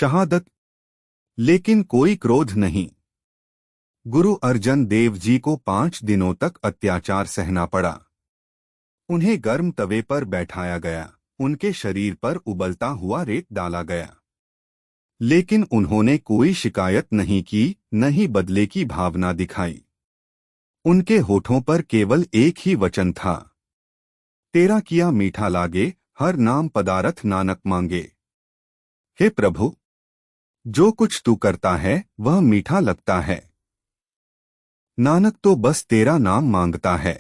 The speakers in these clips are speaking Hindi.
शहादत, लेकिन कोई क्रोध नहीं। गुरु अर्जन देव जी को 5 दिनों तक अत्याचार सहना पड़ा। उन्हें गर्म तवे पर बैठाया गया, उनके शरीर पर उबलता हुआ रेत डाला गया, लेकिन उन्होंने कोई शिकायत नहीं की, न ही बदले की भावना दिखाई। उनके होठों पर केवल एक ही वचन था, तेरा किया मीठा लागे, हर नाम पदारथ नानक मांगे। हे प्रभु, जो कुछ तू करता है वह मीठा लगता है। नानक तो बस तेरा नाम मांगता है।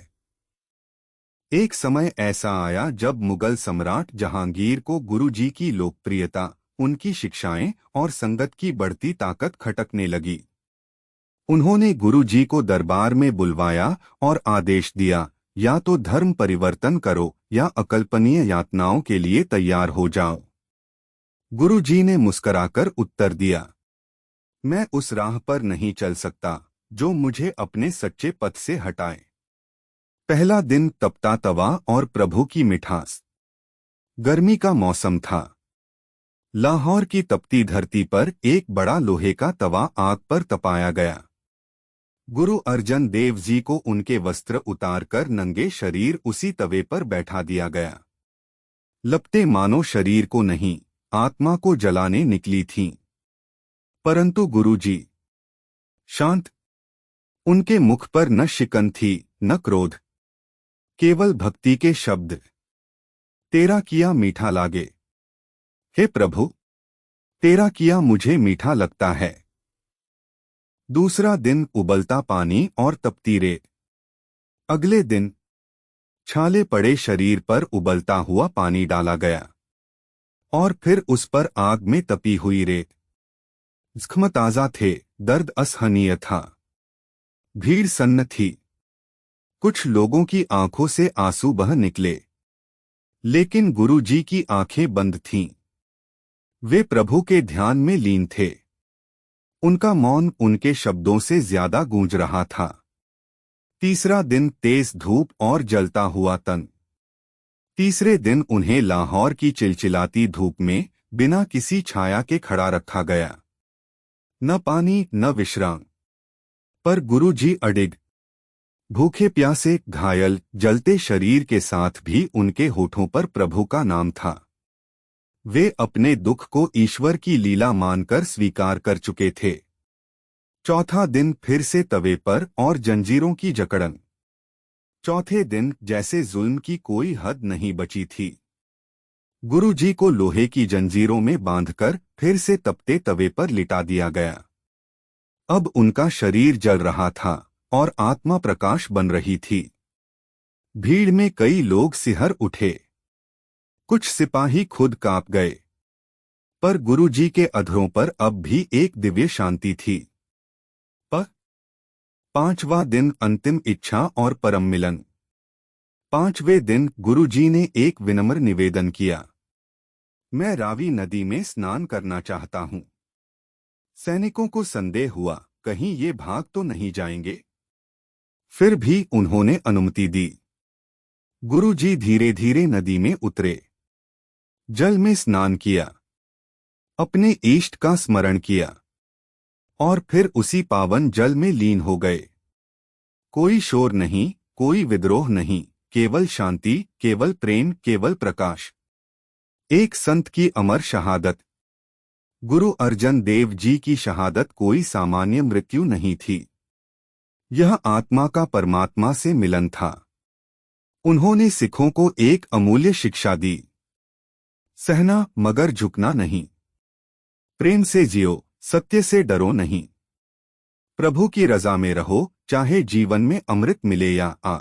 एक समय ऐसा आया जब मुगल सम्राट जहांगीर को गुरुजी की लोकप्रियता, उनकी शिक्षाएं और संगत की बढ़ती ताकत खटकने लगी। उन्होंने गुरुजी को दरबार में बुलवाया और आदेश दिया, या तो धर्म परिवर्तन करो या अकल्पनीय यातनाओं के लिए तैयार हो जाओ। गुरुजी ने मुस्कुराकर उत्तर दिया, मैं उस राह पर नहीं चल सकता जो मुझे अपने सच्चे पथ से हटाए। पहला दिन तपता तवा और प्रभु की मिठास। गर्मी का मौसम था। लाहौर की तपती धरती पर एक बड़ा लोहे का तवा आग पर तपाया गया। गुरु अर्जन देव जी को उनके वस्त्र उतारकर नंगे शरीर उसी तवे पर बैठा दिया गया। लपटें मानो शरीर को नहीं, आत्मा को जलाने निकली थीं। परंतु गुरुजी शांत। उनके मुख पर न शिकन थी न क्रोध, केवल भक्ति के शब्द। तेरा किया मीठा लागे। हे प्रभु, तेरा किया मुझे मीठा लगता है। दूसरा दिन उबलता पानी और तपती रेत। अगले दिन छाले पड़े शरीर पर उबलता हुआ पानी डाला गया और फिर उस पर आग में तपी हुई रेत। जख्म ताजा थे, दर्द असहनीय था। भीड़ सन्न थी। कुछ लोगों की आंखों से आंसू बह निकले, लेकिन गुरुजी की आंखें बंद थीं। वे प्रभु के ध्यान में लीन थे। उनका मौन उनके शब्दों से ज्यादा गूंज रहा था। तीसरा दिन तेज धूप और जलता हुआ तन। तीसरे दिन उन्हें लाहौर की चिलचिलाती धूप में बिना किसी छाया के खड़ा रखा गया। न पानी न विश्राम। पर गुरुजी अडिग, भूखे प्यासे, घायल, जलते शरीर के साथ भी उनके होठों पर प्रभु का नाम था। वे अपने दुख को ईश्वर की लीला मानकर स्वीकार कर चुके थे। चौथा दिन फिर से तवे पर और जंजीरों की जकड़न। चौथे दिन जैसे जुल्म की कोई हद नहीं बची थी। गुरुजी को लोहे की जंजीरों में बांधकर फिर से तपते तवे पर लिटा दिया गया। अब उनका शरीर जल रहा था और आत्मा प्रकाश बन रही थी। भीड़ में कई लोग सिहर उठे। कुछ सिपाही खुद कांप गए। पर गुरुजी के अधरों पर अब भी एक दिव्य शांति थी। पांचवां दिन अंतिम इच्छा और परम मिलन। 5वें दिन गुरुजी ने एक विनम्र निवेदन किया, मैं रावी नदी में स्नान करना चाहता हूं। सैनिकों को संदेह हुआ, कहीं ये भाग तो नहीं जाएंगे। फिर भी उन्होंने अनुमति दी। गुरुजी धीरे धीरे नदी में उतरे, जल में स्नान किया, अपने इष्ट का स्मरण किया और फिर उसी पावन जल में लीन हो गए। कोई शोर नहीं, कोई विद्रोह नहीं, केवल शांति, केवल प्रेम, केवल प्रकाश। एक संत की अमर शहादत। गुरु अर्जन देव जी की शहादत कोई सामान्य मृत्यु नहीं थी। यह आत्मा का परमात्मा से मिलन था। उन्होंने सिखों को एक अमूल्य शिक्षा दी, सहना मगर झुकना नहीं। प्रेम से जियो, सत्य से डरो नहीं। प्रभु की रजा में रहो, चाहे जीवन में अमृत मिले या आ